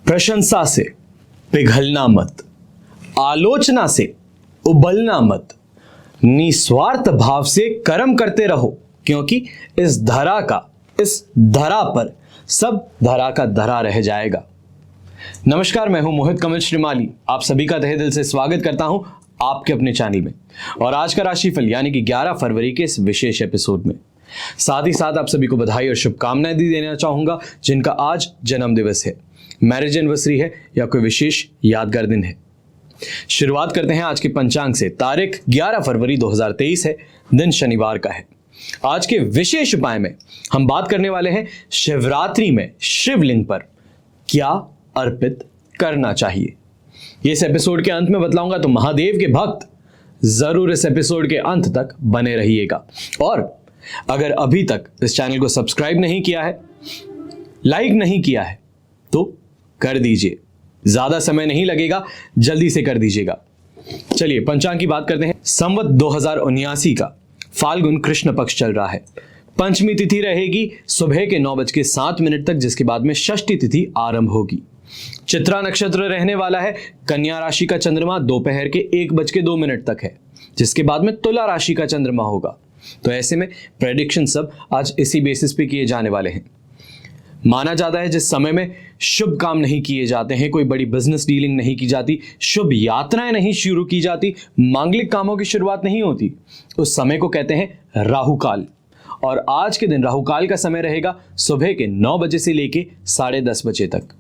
प्रशंसा से पिघलना मत, आलोचना से उबलना मत, निस्वार्थ भाव से कर्म करते रहो, क्योंकि इस धरा पर सब धरा का धरा रह जाएगा। नमस्कार, मैं हूं मोहित कमल श्रीमाली। आप सभी का तहे दिल से स्वागत करता हूं आपके अपने चैनल में और आज का राशिफल यानी कि 11 फरवरी के इस विशेष एपिसोड में। साथ ही साथ आप सभी को बधाई और शुभकामनाएं भी देना चाहूंगा जिनका आज जन्म दिवस है, मैरिज एनिवर्सरी है या कोई विशेष यादगार दिन है। शुरुआत करते हैं आज के पंचांग से। तारीख 11 फरवरी 2023 है, दिन शनिवार का है। आज के विशेष उपाय में हम बात करने वाले हैं शिवरात्रि में शिवलिंग पर क्या अर्पित करना चाहिए। ये इस एपिसोड के अंत में बतलाऊंगा, तो महादेव के भक्त जरूर इस एपिसोड के अंत तक बने रहिएगा। और अगर अभी तक इस चैनल को सब्सक्राइब नहीं किया है, लाइक नहीं किया है, तो कर दीजिए, ज्यादा समय नहीं लगेगा, जल्दी से कर दीजिएगा। चलिए पंचांग की बात करते हैं। संवत 2079 का फाल्गुन कृष्ण पक्ष चल रहा है। पंचमी तिथि रहेगी सुबह के 9:07 तक, जिसके बाद में षष्ठी तिथि आरंभ होगी। चित्रा नक्षत्र रहने वाला है। कन्या राशि का चंद्रमा दोपहर के 1:02 तक है, जिसके बाद में तुला राशि का चंद्रमा होगा। तो ऐसे में प्रेडिक्शन सब आज इसी बेसिस पे किए जाने वाले हैं। माना जाता है जिस समय में शुभ काम नहीं किए जाते हैं, कोई बड़ी बिजनेस डीलिंग नहीं की जाती, शुभ यात्राएं नहीं शुरू की जाती, मांगलिक कामों की शुरुआत नहीं होती, उस समय को कहते हैं राहु काल। और आज के दिन राहु काल का समय रहेगा सुबह के 9 बजे से लेके 10:30 बजे तक।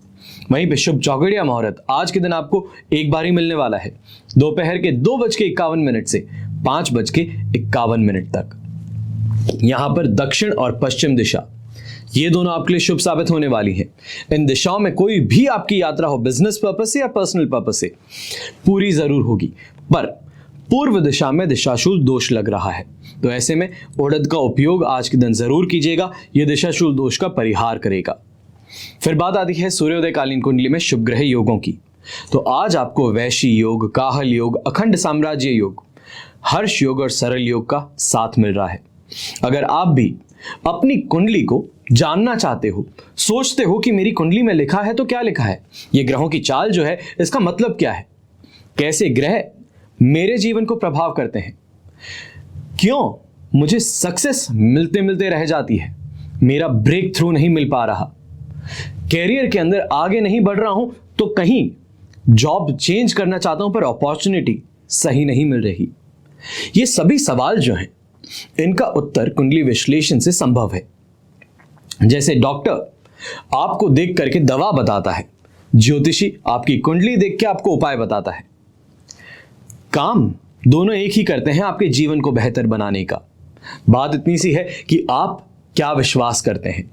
वहीं पे शुभ चौगड़िया मुहूर्त आज के दिन आपको एक बार ही मिलने वाला है, दोपहर के 2:51 से 5:51 तक। यहां पर दक्षिण और पश्चिम दिशा ये दोनों आपके लिए शुभ साबित होने वाली है। इन दिशाओं में कोई भी आपकी यात्रा हो, बिजनेस पर्पस से या पर्सनल पर्पस से, पूरी जरूर होगी। पर पूर्व दिशा में दिशाशूल दोष लग रहा है, तो ऐसे में उड़द का उपयोग आज के दिन जरूर कीजिएगा, यह दिशाशूल दोष का परिहार करेगा। फिर बात आती है सूर्योदय कालीन कुंडली में शुभ ग्रह योगों की। तो आज आपको वैशी योग, काहल योग, अखंड साम्राज्य योग, हर्ष योग और सरल योग का साथ मिल रहा है। अगर आप भी अपनी कुंडली को जानना चाहते हो, सोचते हो कि मेरी कुंडली में लिखा है तो क्या लिखा है, ये ग्रहों की चाल जो है इसका मतलब क्या है, कैसे ग्रह मेरे जीवन को प्रभाव करते हैं, क्यों मुझे सक्सेस मिलते मिलते रह जाती है, मेरा ब्रेक थ्रू नहीं मिल पा रहा, कैरियर के अंदर आगे नहीं बढ़ रहा हूं, तो कहीं जॉब चेंज करना चाहता हूं पर अपॉर्चुनिटी सही नहीं मिल रही। ये सभी सवाल जो हैं इनका उत्तर कुंडली विश्लेषण से संभव है। जैसे डॉक्टर आपको देख करके दवा बताता है, ज्योतिषी आपकी कुंडली देख के आपको उपाय बताता है। काम दोनों एक ही करते हैं आपके जीवन को बेहतर बनाने का। बात इतनी सी है कि आप क्या विश्वास करते हैं।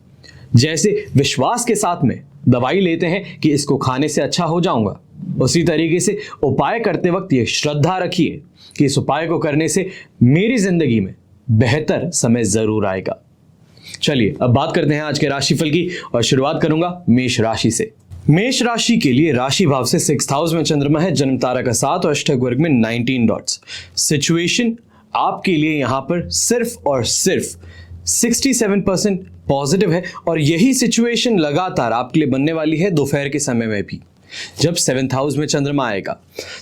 जैसे विश्वास के साथ में दवाई लेते हैं कि इसको खाने से अच्छा हो जाऊंगा, उसी तरीके से उपाय करते वक्त ये श्रद्धा रखिए कि इस उपाय को करने से मेरी जिंदगी में बेहतर समय जरूर आएगा। चलिए अब बात करते हैं आज के राशिफल की और शुरुआत करूंगा मेष राशि से। मेष राशि के लिए राशि भाव से 6th हाउस में चंद्रमा है, जन्म तारा का 7 और अष्टक वर्ग में 19 डॉट्स। सिचुएशन आपके लिए यहां पर सिर्फ और सिर्फ 67% पॉजिटिव है और यही सिचुएशन लगातार आपके लिए बनने वाली है दोपहर के समय में भी, जब 7th हाउस में चंद्रमा आएगा।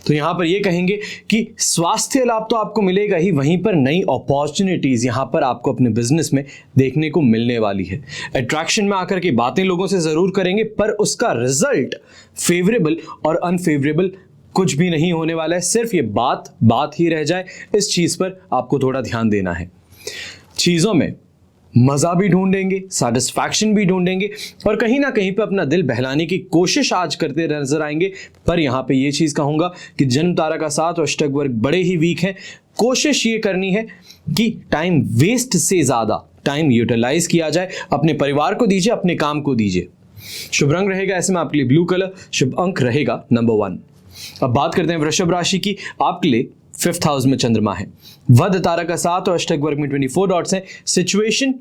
तो यहां पर ये कहेंगे कि स्वास्थ्य लाभ तो आपको मिलेगा ही, वहीं पर नई अपॉर्चुनिटीज यहां पर आपको अपने बिजनेस में देखने को मिलने वाली है। अट्रैक्शन में आकर के बातें लोगों से जरूर करेंगे, पर उसका रिजल्ट फेवरेबल और अनफेवरेबल कुछ भी नहीं होने वाला है। सिर्फ ये बात ही रह जाए, इस चीज पर आपको थोड़ा ध्यान देना है। चीजों में मजा भी ढूंढेंगे, सेटिस्फैक्शन भी ढूंढेंगे और कहीं ना कहीं पे अपना दिल बहलाने की कोशिश आज करते नजर आएंगे। पर यहां पे ये चीज कहूंगा कि जन्म तारा का 7 और अष्टक वर्ग बड़े ही वीक है। कोशिश ये करनी है कि टाइम वेस्ट से ज्यादा टाइम यूटिलाइज किया जाए, अपने परिवार को दीजिए, अपने काम को दीजिए। शुभ रंग रहेगा ऐसे में आपके लिए ब्लू कलर, शुभ अंक रहेगा नंबर 1। अब बात करते हैं वृषभ राशि की। आपके लिए 5th हाउस में चंद्रमा है, वध तारा का 7 और अष्टक वर्ग में 24 डॉट्स है। सिचुएशन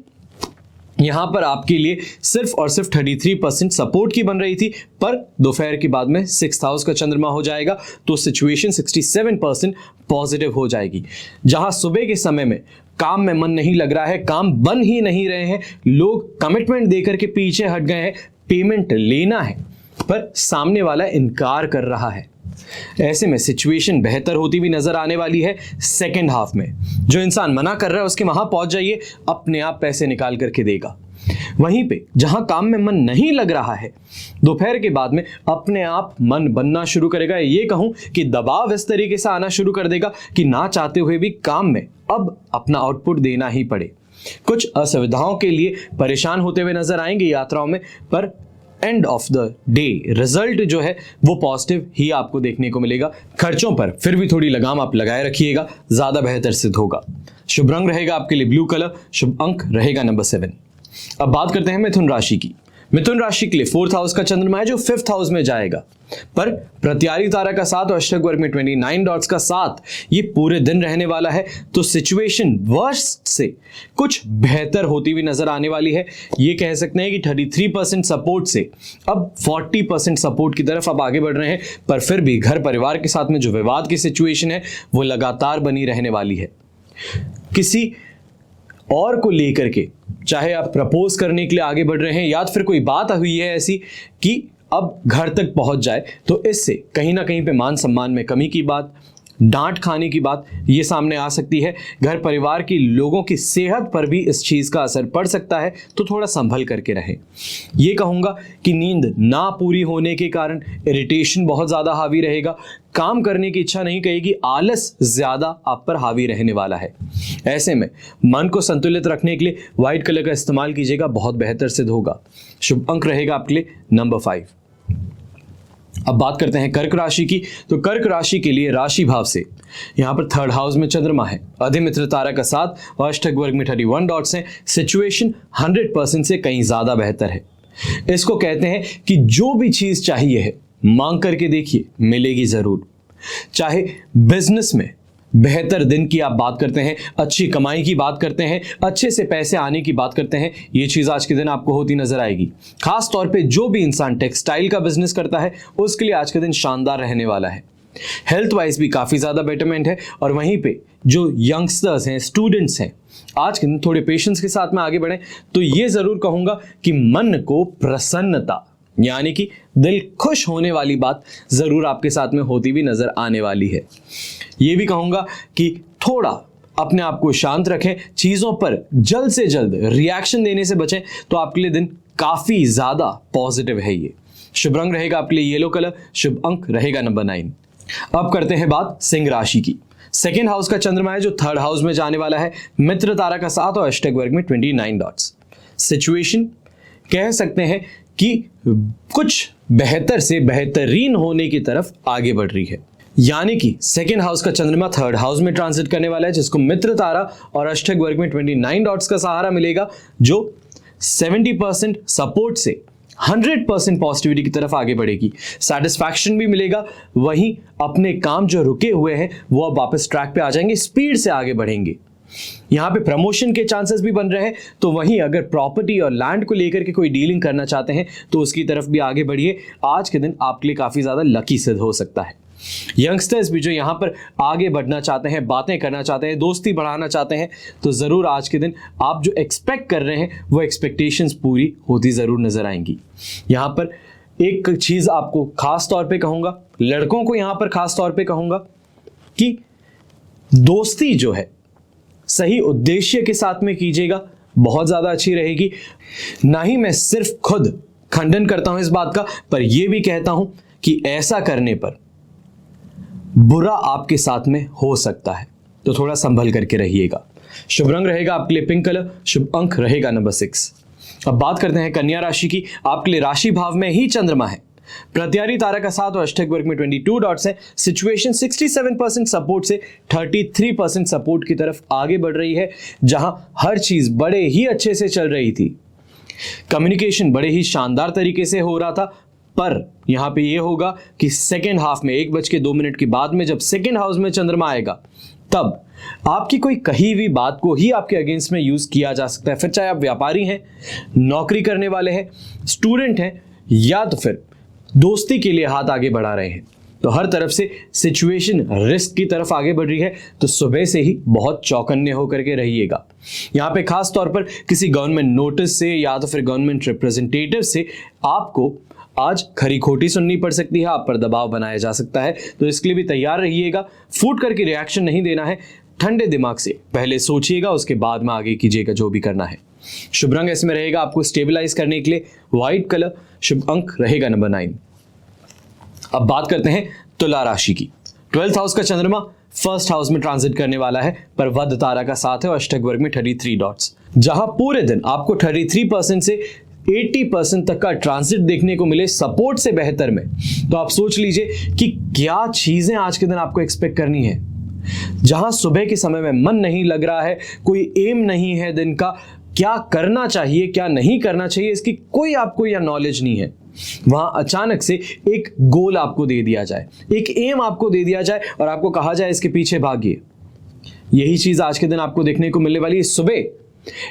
यहां पर आपके लिए सिर्फ और सिर्फ 33% सपोर्ट की बन रही थी, पर दोपहर के बाद में 6th हाउस का चंद्रमा हो जाएगा तो सिचुएशन 67% पॉजिटिव हो जाएगी। जहां सुबह के समय में काम में मन नहीं लग रहा है, काम बन ही नहीं रहे हैं, लोग कमिटमेंट देकर के पीछे हट गए हैं, पेमेंट लेना है, पर सामने वाला इनकार कर रहा है। ऐसे में सिचुएशन बेहतर होती भी नजर आने वाली है सेकेंड हाफ में। जो इंसान मना कर रहा है उसके वहां पहुंच जाइए, अपने आप पैसे निकाल करके देगा। वहीं पे जहां काम में मन नहीं लग रहा है, दोपहर के बाद में अपने आप मन बनना शुरू करेगा। ये कहूं कि दबाव इस तरीके से आना शुरू कर देगा कि ना चाहते हुए भी काम में अब अपना आउटपुट देना ही पड़े। कुछ असुविधाओं के लिए परेशान होते हुए नजर आएंगे यात्राओं में, पर end of the day result जो है वो पॉजिटिव ही आपको देखने को मिलेगा। खर्चों पर फिर भी थोड़ी लगाम आप लगाए रखिएगा, ज्यादा बेहतर सिद्ध होगा। शुभ रंग रहेगा आपके लिए ब्लू कलर, शुभ अंक रहेगा नंबर 7। अब बात करते हैं मिथुन राशि की। मिथुन राशि के लिए 4th हाउस का चंद्रमा है जो 5th हाउस में जाएगा, पर प्रत्यारी तारा का साथ और अष्टक वर्ग में 29 डॉट्स का साथ ये पूरे दिन रहने वाला है। तो सिचुएशन वर्स्ट से कुछ बेहतर होती हुई नजर आने वाली है। ये कह सकते हैं कि 33% सपोर्ट से अब 40% सपोर्ट की तरफ अब आगे बढ़ रहे हैं, पर फिर भी घर परिवार के साथ में जो विवाद की सिचुएशन है वो लगातार बनी रहने वाली है। किसी और को लेकर के चाहे आप प्रपोज करने के लिए आगे बढ़ रहे हैं या फिर कोई बात हुई है ऐसी कि अब घर तक पहुंच जाए, तो इससे कहीं ना कहीं पे मान सम्मान में कमी की बात, डांट खाने की बात ये सामने आ सकती है। घर परिवार की लोगों की सेहत पर भी इस चीज़ का असर पड़ सकता है, तो थोड़ा संभल करके रहें। ये कहूँगा कि नींद ना पूरी होने के कारण इरिटेशन बहुत ज़्यादा हावी रहेगा, काम करने की इच्छा नहीं कहेगी, आलस ज़्यादा आप पर हावी रहने वाला है। ऐसे में मन को संतुलित रखने के लिए व्हाइट कलर का इस्तेमाल कीजिएगा, बहुत बेहतर सिद्ध होगा। शुभ अंक रहेगा आपके लिए नंबर 5। अब बात करते हैं कर्क राशि की। तो कर्क राशि के लिए राशि भाव से यहां पर 3rd हाउस में चंद्रमा है, अधिमित्र तारा का साथ और अष्टक वर्ग में 31 डॉट्स हैं। सिचुएशन 100% से कहीं ज्यादा बेहतर है। इसको कहते हैं कि जो भी चीज चाहिए है मांग करके देखिए, मिलेगी जरूर। चाहे बिजनेस में बेहतर दिन की आप बात करते हैं, अच्छी कमाई की बात करते हैं, अच्छे से पैसे आने की बात करते हैं, ये चीज़ आज के दिन आपको होती नजर आएगी। खास तौर पे जो भी इंसान टेक्सटाइल का बिजनेस करता है उसके लिए आज के दिन शानदार रहने वाला है। हेल्थ वाइज भी काफ़ी ज़्यादा बेटरमेंट है। और वहीं पे जो यंगस्टर्स हैं, स्टूडेंट्स हैं, आज के दिन थोड़े पेशेंस के साथ में आगे बढ़ें। तो ये ज़रूर कहूँगा कि मन को प्रसन्नता यानी कि दिल खुश होने वाली बात जरूर आपके साथ में होती भी नजर आने वाली है। ये भी कहूंगा कि थोड़ा अपने आप को शांत रखें, चीजों पर जल्द से जल्द रिएक्शन देने से बचें, तो आपके लिए दिन काफी ज्यादा पॉजिटिव है। ये शुभ रंग रहेगा आपके लिए येलो कलर, शुभ अंक रहेगा नंबर 9। अब करते हैं बात सिंह राशि की। 2nd हाउस का चंद्रमा है जो 3rd हाउस में जाने वाला है, मित्र तारा का साथ और अष्टक वर्ग में 29 डॉट्स। सिचुएशन कह सकते हैं कि कुछ बेहतर से बेहतरीन होने की तरफ आगे बढ़ रही है। यानी कि 2nd हाउस का चंद्रमा 3rd हाउस में ट्रांजिट करने वाला है, जिसको मित्र तारा और अष्टक वर्ग में 29 डॉट्स का सहारा मिलेगा, जो 70% सपोर्ट से 100% पॉजिटिविटी की तरफ आगे बढ़ेगी। सेटिस्फैक्शन भी मिलेगा, वहीं अपने काम जो रुके हुए हैं वो अब वापस ट्रैक पे आ जाएंगे, स्पीड से आगे बढ़ेंगे। यहाँ पे प्रमोशन के चांसेस भी बन रहे हैं। तो वहीं अगर प्रॉपर्टी और लैंड को लेकर के कोई डीलिंग करना चाहते हैं तो उसकी तरफ भी आगे बढ़िए। आज के दिन आपके लिए काफी ज्यादा लकी सिद्ध हो सकता है। यंगस्टर्स भी जो यहाँ पर आगे बढ़ना चाहते हैं, बातें करना चाहते हैं, दोस्ती बढ़ाना चाहते हैं, तो जरूर आज के दिन आप जो एक्सपेक्ट कर रहे हैं वो एक्सपेक्टेशंस पूरी होती जरूर नजर आएंगी। यहाँ पर एक चीज आपको खास तौर पे कहूंगा, लड़कों को यहाँ पर खास तौर पे कहूंगा कि दोस्ती जो है सही उद्देश्य के साथ में कीजिएगा, बहुत ज्यादा अच्छी रहेगी। ना ही मैं सिर्फ खुद खंडन करता हूं इस बात का, पर यह भी कहता हूं कि ऐसा करने पर बुरा आपके साथ में हो सकता है, तो थोड़ा संभल करके रहिएगा। शुभ रंग रहेगा आपके लिए पिंक कलर, शुभ अंक रहेगा नंबर 6। अब बात करते हैं कन्या राशि की। आपके लिए राशि भाव में ही चंद्रमा है, प्रत्यारी तारा का साथ और अष्टक वर्ग में 22 डॉट्स है। सिचुएशन 67% सपोर्ट से 33% सपोर्ट की तरफ आगे बढ़ रही है, जहां हर चीज बड़े ही अच्छे से चल रही थी, कम्युनिकेशन बड़े ही शानदार तरीके से हो रहा था। पर यहां पे ये होगा कि 2nd हाफ में 1:02 के बाद में जब 2nd हाउस में चंद्रमा आएगा, तब आपकी कोई कही हुई बात को ही आपके अगेंस्ट में यूज किया जा सकता है। फिर चाहे आप व्यापारी हैं, नौकरी करने वाले हैं, स्टूडेंट हैं, या तो फिर दोस्ती के लिए हाथ आगे बढ़ा रहे हैं, तो हर तरफ से सिचुएशन रिस्क की तरफ आगे बढ़ रही है। तो सुबह से ही बहुत चौकन्ने होकर के रहिएगा। यहाँ पे खास तौर पर किसी गवर्नमेंट नोटिस से या तो फिर गवर्नमेंट रिप्रेजेंटेटिव से आपको आज खरी खोटी सुननी पड़ सकती है, आप पर दबाव बनाया जा सकता है, तो इसके लिए भी तैयार रहिएगा। फूट करके रिएक्शन नहीं देना है, ठंडे दिमाग से पहले सोचिएगा, उसके बाद में आगे कीजिएगा जो भी करना है। शुभ रंग इसमें रहेगा आपको स्टेबलाइज करने के लिए व्हाइट कलर। शुभ अंक रहेगा नंबर 9। अब बात करते हैं तुला राशि की। 12th हाउस का चंद्रमा फर्स्ट हाउस में ट्रांजिट करने वाला है, पर वध तारा का साथ है और अष्टक वर्ग में 33 डॉट्स। जहां पूरे दिन आपको 33% से 80% तक का ट्रांजिट देखने को मिले सपोर्ट से बेहतर में, तो आप सोच लीजिए कि क्या चीजें आज के दिन आपको एक्सपेक्ट करनी है। जहां सुबह के समय में मन नहीं लग रहा है, कोई एम नहीं है दिन का, क्या करना चाहिए क्या नहीं करना चाहिए इसकी कोई आपको या नॉलेज नहीं है, वहां अचानक से एक गोल आपको दे दिया जाए, एक एम आपको दे दिया जाए और आपको कहा जाए इसके पीछे भागिए। यही चीज आज के दिन आपको देखने को मिलने वाली है। सुबह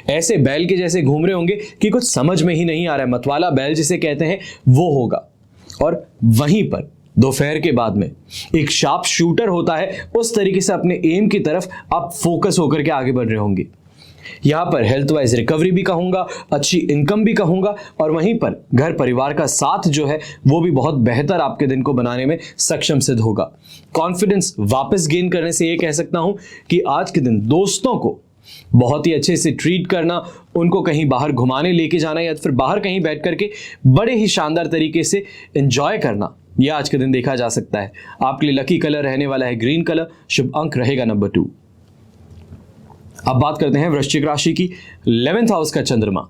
ऐसे बैल के जैसे घूम रहे होंगे कि कुछ समझ में ही नहीं आ रहा है, मतवाला बैल जिसे कहते हैं वो होगा। और वहीं पर दोपहर के बाद में एक शार्प शूटर होता है, उस तरीके से अपने एम की तरफ आप फोकस होकर के आगे बढ़ रहे होंगे। यहां पर हेल्थ वाइज रिकवरी भी कहूंगा, अच्छी इनकम भी कहूंगा, और वहीं पर घर परिवार का साथ जो है वो भी बहुत बेहतर आपके दिन को बनाने में सक्षम सिद्ध होगा। कॉन्फिडेंस वापस गेन करने से ये कह सकता हूं कि आज के दिन दोस्तों को बहुत ही अच्छे से ट्रीट करना, उनको कहीं बाहर घुमाने लेके जाना या फिर बाहर कहीं बैठ करके बड़े ही शानदार तरीके से एंजॉय करना, यह आज के दिन देखा जा सकता है। आपके लिए लकी कलर रहने वाला है ग्रीन कलर। शुभ अंक रहेगा नंबर 2। अब बात करते हैं वृश्चिक राशि की। 11th हाउस का चंद्रमा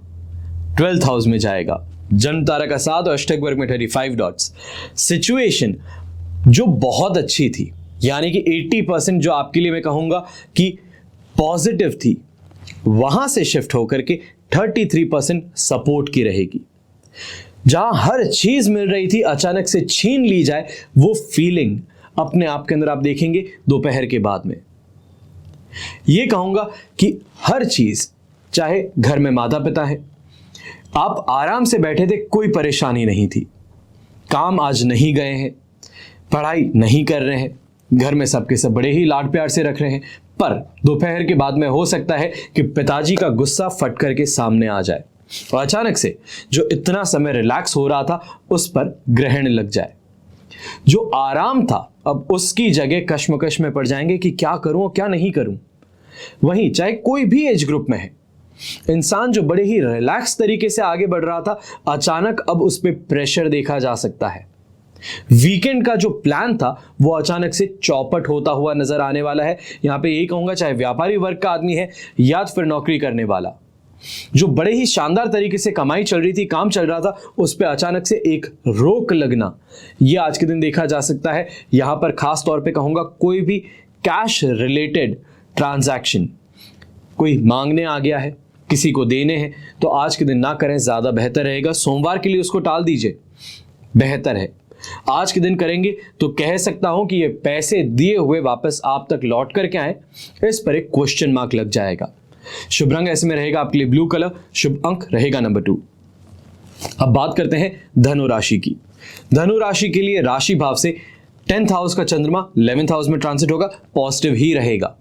12th हाउस में जाएगा, जन्म तारा का साथ और अष्टक वर्ग में 35 डॉट्स। सिचुएशन जो बहुत अच्छी थी, यानी कि 80% जो आपके लिए मैं कहूंगा कि पॉजिटिव थी, वहां से शिफ्ट होकर के 33% सपोर्ट की रहेगी। जहां हर चीज मिल रही थी अचानक से छीन ली जाए, वो फीलिंग अपने आप के अंदर आप देखेंगे दोपहर के बाद में। ये कहूंगा कि हर चीज, चाहे घर में माता पिता है, आप आराम से बैठे थे, कोई परेशानी नहीं थी, काम आज नहीं गए हैं, पढ़ाई नहीं कर रहे हैं, घर में सबके सब बड़े ही लाड प्यार से रख रहे हैं, पर दोपहर के बाद में हो सकता है कि पिताजी का गुस्सा फट करके सामने आ जाए और अचानक से जो इतना समय रिलैक्स हो रहा था उस पर ग्रहण लग जाए। जो आराम था अब उसकी जगह कश्मकश में पड़ जाएंगे कि क्या करूं और क्या नहीं करूं। वहीं चाहे कोई भी एज ग्रुप में है, इंसान जो बड़े ही रिलैक्स तरीके से आगे बढ़ रहा था, अचानक अब उस पर प्रेशर देखा जा सकता है। वीकेंड का जो प्लान था वो अचानक से चौपट होता हुआ नजर आने वाला है। यहां पे यही कहूंगा, चाहे व्यापारी वर्ग का आदमी है या फिर नौकरी करने वाला, जो बड़े ही शानदार तरीके से कमाई चल रही थी, काम चल रहा था, उस पे अचानक से एक रोक लगना, यह आज के दिन देखा जा सकता है। यहां पर खास तौर पे कहूंगा, कोई भी कैश रिलेटेड ट्रांजैक्शन, कोई मांगने आ गया है, किसी को देने हैं, तो आज के दिन ना करें, ज्यादा बेहतर रहेगा। सोमवार के लिए उसको टाल दीजिए, बेहतर है। आज के दिन करेंगे तो कह सकता हूं कि ये पैसे दिए हुए वापस आप तक लौट करके आए, इस पर एक क्वेश्चन मार्क लग जाएगा। शुभ रंग ऐसे में रहेगा आपके लिए ब्लू कलर। शुभ अंक रहेगा नंबर 2। अब बात करते हैं धनु राशि की। धनु राशि के लिए राशि भाव से 10th हाउस का चंद्रमा 11th हाउस में ट्रांसिट होगा, पॉजिटिव ही रहेगा।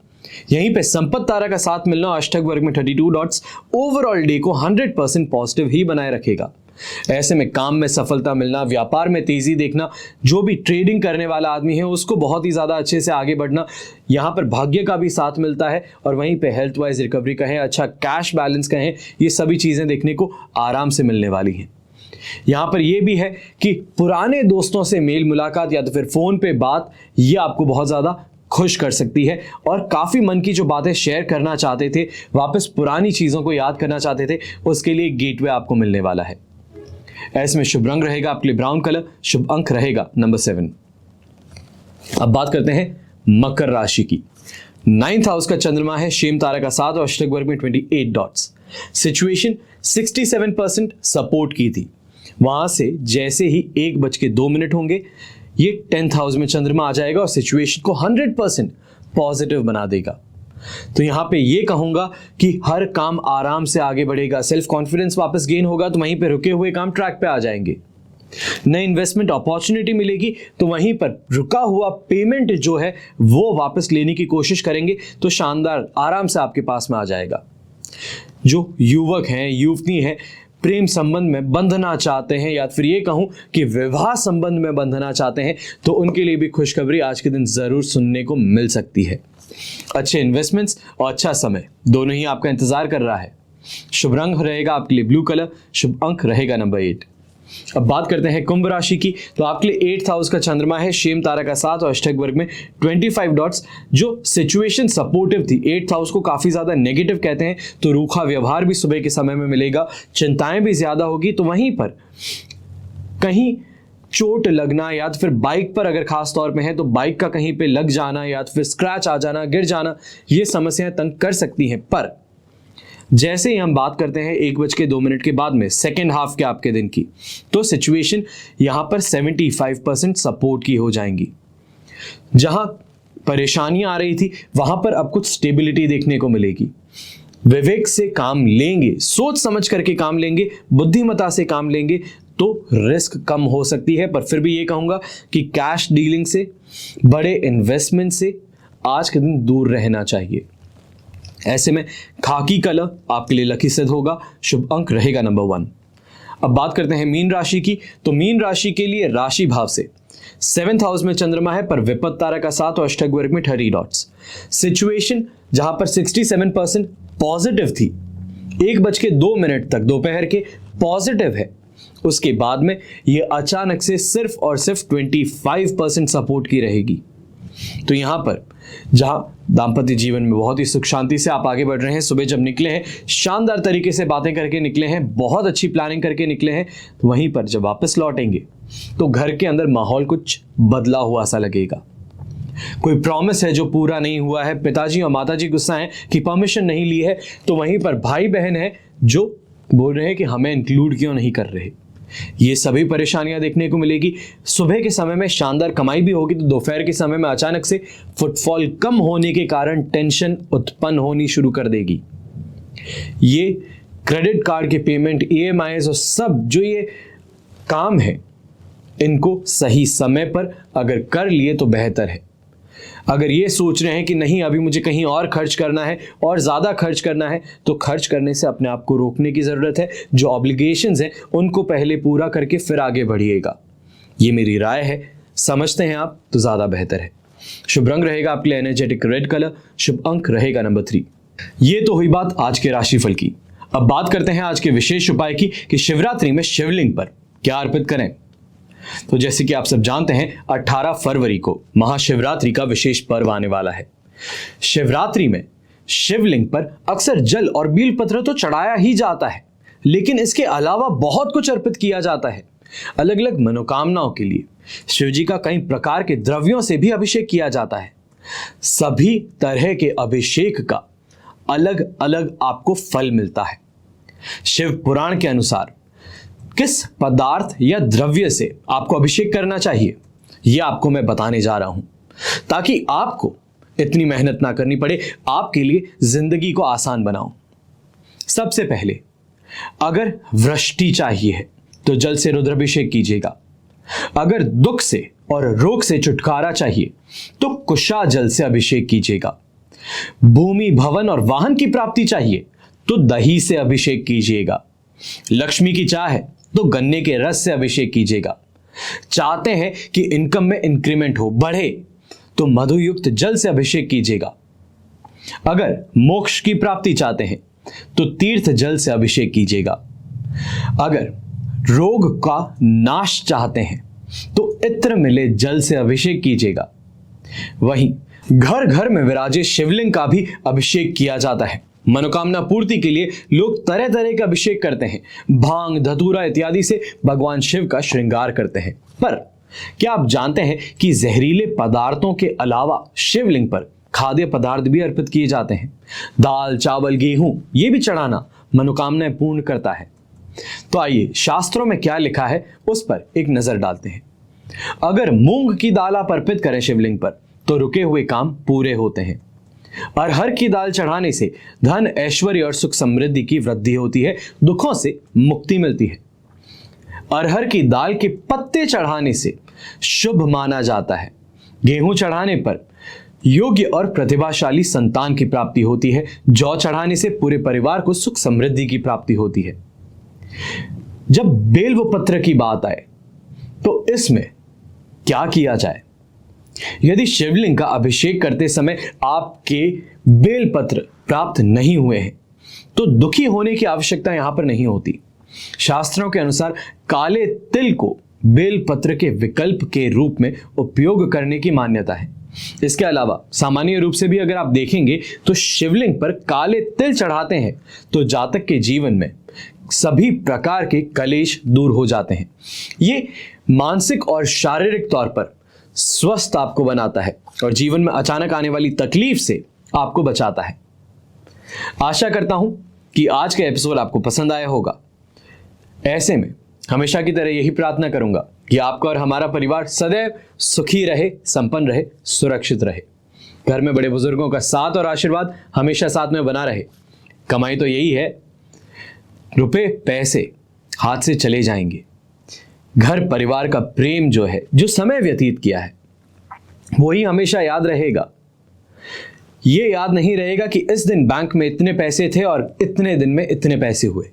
यहीं पे संपत्ति तारा का साथ मिलना अष्टक वर्ग में 32 डॉट्स ओवरऑल डे को 100% पॉजिटिव ही बनाए रखेगा। ऐसे में काम में सफलता मिलना, व्यापार में तेजी देखना, जो भी ट्रेडिंग करने वाला आदमी है उसको बहुत ही ज्यादा अच्छे से आगे बढ़ना, यहां पर भाग्य का भी साथ मिलता है। और वहीं पे हेल्थ वाइज रिकवरी कहें, अच्छा कैश बैलेंस कहें, ये सभी चीजें देखने को आराम से मिलने वाली हैं। यहां पर यह भी है कि पुराने दोस्तों से मेल मुलाकात या तो फिर फोन पे बात, ये आपको बहुत ज्यादा खुश कर सकती है। और काफी मन की जो बातें शेयर करना चाहते थे, वापस पुरानी चीजों को याद करना चाहते थे, उसके लिए गेटवे आपको मिलने वाला है। ऐसे में शुभ रंग रहेगा आपके लिए ब्राउन कलर। शुभ अंक रहेगा नंबर 7। अब बात करते हैं मकर राशि की। 9th हाउस का चंद्रमा है, शेम तारा का साथ और अष्टक वर्ग में 28 डॉट्स। सिचुएशन 67% सपोर्ट की थी, वहां से जैसे ही 1:02 होंगे, ये 10th हाउस में चंद्रमा आ जाएगा और सिचुएशन को 100% पॉजिटिव बना देगा। तो यहां पे ये कहूंगा कि हर काम आराम से आगे बढ़ेगा, सेल्फ कॉन्फिडेंस वापस गेन होगा, तो वहीं पे रुके हुए काम ट्रैक पे आ जाएंगे। नई इन्वेस्टमेंट अपॉर्चुनिटी मिलेगी, तो वहीं पर रुका हुआ पेमेंट जो है वो वापस लेने की कोशिश करेंगे, तो शानदार आराम से आपके पास में आ जाएगा। जो युवक हैं, युवती हैं, प्रेम संबंध में बंधना चाहते हैं या फिर ये कहूं कि विवाह संबंध में बंधना चाहते हैं, तो उनके लिए भी खुशखबरी आज के दिन जरूर सुनने को मिल सकती है। अच्छे इन्वेस्टमेंट्स और अच्छा समय दोनों ही आपका इंतजार कर रहा है। शुभ रंग रहेगा आपके लिए ब्लू कलर, शुभ अंक रहेगा नंबर 8। अब बात करते हैं कुंभ राशि की। तो आपके लिए 8th हाउस का चंद्रमा है, शेम तारा का 7 और अष्टक वर्ग में 25 डॉट्स। जो सिचुएशन सपोर्टिव थी, 8th हाउस को काफी ज्यादा नेगेटिव कहते हैं, तो रूखा व्यवहार भी सुबह के समय में मिलेगा, चिंताएं भी ज्यादा होगी। तो वहीं पर कहीं चोट लगना या तो फिर बाइक पर अगर खास तौर पे है तो बाइक का कहीं पे लग जाना या तो फिर स्क्रैच आ जाना, गिर जाना, ये समस्याएं तंग कर सकती हैं। पर जैसे ही हम बात करते हैं 1:02 के बाद में सेकेंड हाफ के आपके दिन की, तो सिचुएशन यहां पर 75% सपोर्ट की हो जाएंगी। जहां परेशानियां आ रही थी वहां पर अब कुछ स्टेबिलिटी देखने को मिलेगी। विवेक से काम लेंगे, सोच समझ करके काम लेंगे, बुद्धिमता से काम लेंगे तो रिस्क कम हो सकती है। पर फिर भी ये कहूंगा कि कैश डीलिंग से, बड़े इन्वेस्टमेंट से आज के दिन दूर रहना चाहिए। ऐसे में खाकी कलर आपके लिए लकी सिद्ध होगा, शुभ अंक रहेगा नंबर 1। अब बात करते हैं मीन राशि की। तो मीन राशि के लिए राशि भाव से 7th हाउस में चंद्रमा है, पर विपत्त तारा का 7 और अष्टक वर्ग में 30 डॉट्स। सिचुएशन जहां पर 67% पॉजिटिव थी, 1:02 तक दोपहर के पॉजिटिव है, उसके बाद में ये अचानक से सिर्फ और सिर्फ 25% सपोर्ट की रहेगी। तो यहां पर जहां दाम्पत्य जीवन में बहुत ही सुख शांति से आप आगे बढ़ रहे हैं, सुबह जब निकले हैं शानदार तरीके से बातें करके निकले हैं, बहुत अच्छी प्लानिंग करके निकले हैं, तो वहीं पर जब वापस लौटेंगे तो घर के अंदर माहौल कुछ बदला हुआ सा लगेगा। कोई प्रॉमिस है जो पूरा नहीं हुआ है, पिताजी और माताजी गुस्सा हैं कि परमिशन नहीं ली है, तो वहीं पर भाई बहन है जो बोल रहे हैं कि हमें इंक्लूड क्यों नहीं कर रहे। ये सभी परेशानियां देखने को मिलेगी। सुबह के समय में शानदार कमाई भी होगी, तो दोपहर के समय में अचानक से फुटफॉल कम होने के कारण टेंशन उत्पन्न होनी शुरू कर देगी। ये क्रेडिट कार्ड के पेमेंट, EMIs और सब जो ये काम है, इनको सही समय पर अगर कर लिए तो बेहतर है। अगर ये सोच रहे हैं कि नहीं अभी मुझे कहीं और खर्च करना है और ज़्यादा खर्च करना है, तो खर्च करने से अपने आप को रोकने की ज़रूरत है। जो ऑब्लिगेशंस हैं उनको पहले पूरा करके फिर आगे बढ़िएगा। ये मेरी राय है, समझते हैं आप तो ज़्यादा बेहतर है। शुभ रंग रहेगा आपके लिए एनर्जेटिक रेड कलर, शुभ अंक रहेगा नंबर 3। ये तो हुई बात आज के राशिफल की। अब बात करते हैं आज के विशेष उपाय की कि शिवरात्रि में शिवलिंग पर क्या अर्पित करें। तो जैसे कि आप सब जानते हैं 18 फरवरी को महाशिवरात्रि का विशेष पर्व आने वाला है। शिवरात्रि में शिवलिंग पर अक्सर जल और बील पत्र तो चढ़ाया ही जाता है, लेकिन इसके अलावा बहुत कुछ अर्पित किया जाता है। अलग अलग मनोकामनाओं के लिए शिव जी का कई प्रकार के द्रव्यों से भी अभिषेक किया जाता है। सभी तरह के अभिषेक का अलग अलग आपको फल मिलता है। शिव पुराण के अनुसार किस पदार्थ या द्रव्य से आपको अभिषेक करना चाहिए, यह आपको मैं बताने जा रहा हूं, ताकि आपको इतनी मेहनत ना करनी पड़े, आपके लिए जिंदगी को आसान बनाऊं। सबसे पहले अगर वृष्टि चाहिए है तो जल से रुद्राभिषेक कीजिएगा। अगर दुख से और रोग से छुटकारा चाहिए तो कुशा जल से अभिषेक कीजिएगा। भूमि, भवन और वाहन की प्राप्ति चाहिए तो दही से अभिषेक कीजिएगा। लक्ष्मी की चाह है तो गन्ने के रस से अभिषेक कीजिएगा। चाहते हैं कि इनकम में इंक्रीमेंट हो, बढ़े, तो मधुयुक्त जल से अभिषेक कीजिएगा। अगर मोक्ष की प्राप्ति चाहते हैं तो तीर्थ जल से अभिषेक कीजिएगा। अगर रोग का नाश चाहते हैं तो इत्र मिले जल से अभिषेक कीजिएगा। वहीं घर घर में विराजे शिवलिंग का भी अभिषेक किया जाता है। मनोकामना पूर्ति के लिए लोग तरह तरह का अभिषेक करते हैं, भांग, धतूरा इत्यादि से भगवान शिव का श्रृंगार करते हैं। पर क्या आप जानते हैं कि जहरीले पदार्थों के अलावा शिवलिंग पर खाद्य पदार्थ भी अर्पित किए जाते हैं। दाल, चावल, गेहूं ये भी चढ़ाना मनोकामनाएं पूर्ण करता है। तो आइए शास्त्रों में क्या लिखा है उस पर एक नजर डालते हैं। अगर मूंग की दाल आप अर्पित करें शिवलिंग पर तो रुके हुए काम पूरे होते हैं। अरहर की दाल चढ़ाने से धन, ऐश्वर्य और सुख समृद्धि की वृद्धि होती है, दुखों से मुक्ति मिलती है। अरहर की दाल के पत्ते चढ़ाने से शुभ माना जाता है। गेहूं चढ़ाने पर योग्य और प्रतिभाशाली संतान की प्राप्ति होती है। जौ चढ़ाने से पूरे परिवार को सुख समृद्धि की प्राप्ति होती है। जब बेल्व पत्र की बात आए तो इसमें क्या किया जाए? यदि शिवलिंग का अभिषेक करते समय आपके बेल पत्र प्राप्त नहीं हुए हैं तो दुखी होने की आवश्यकता यहां पर नहीं होती। शास्त्रों के अनुसार काले तिल को बेल पत्र के विकल्प के रूप में उपयोग करने की मान्यता है। इसके अलावा सामान्य रूप से भी अगर आप देखेंगे तो शिवलिंग पर काले तिल चढ़ाते हैं तो जातक के जीवन में सभी प्रकार के कलेश दूर हो जाते हैं। ये मानसिक और शारीरिक तौर पर स्वस्थ आपको बनाता है और जीवन में अचानक आने वाली तकलीफ से आपको बचाता है। आशा करता हूं कि आज का एपिसोड आपको पसंद आया होगा। ऐसे में हमेशा की तरह यही प्रार्थना करूंगा कि आपका और हमारा परिवार सदैव सुखी रहे, संपन्न रहे, सुरक्षित रहे। घर में बड़े बुजुर्गों का साथ और आशीर्वाद हमेशा साथ में बना रहे। कमाई तो यही है, रुपए पैसे हाथ से चले जाएंगे, घर परिवार का प्रेम जो है, जो समय व्यतीत किया है, वही हमेशा याद रहेगा। ये याद नहीं रहेगा कि इस दिन बैंक में इतने पैसे थे और इतने दिन में इतने पैसे हुए।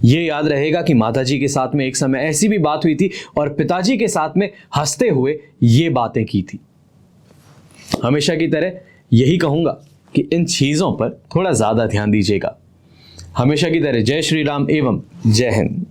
ये याद रहेगा कि माताजी के साथ में एक समय ऐसी भी बात हुई थी और पिताजी के साथ में हंसते हुए ये बातें की थी। हमेशा की तरह यही कहूंगा कि इन चीजों पर थोड़ा ज्यादा ध्यान दीजिएगा। हमेशा की तरह जय श्री राम एवं जय हिंद।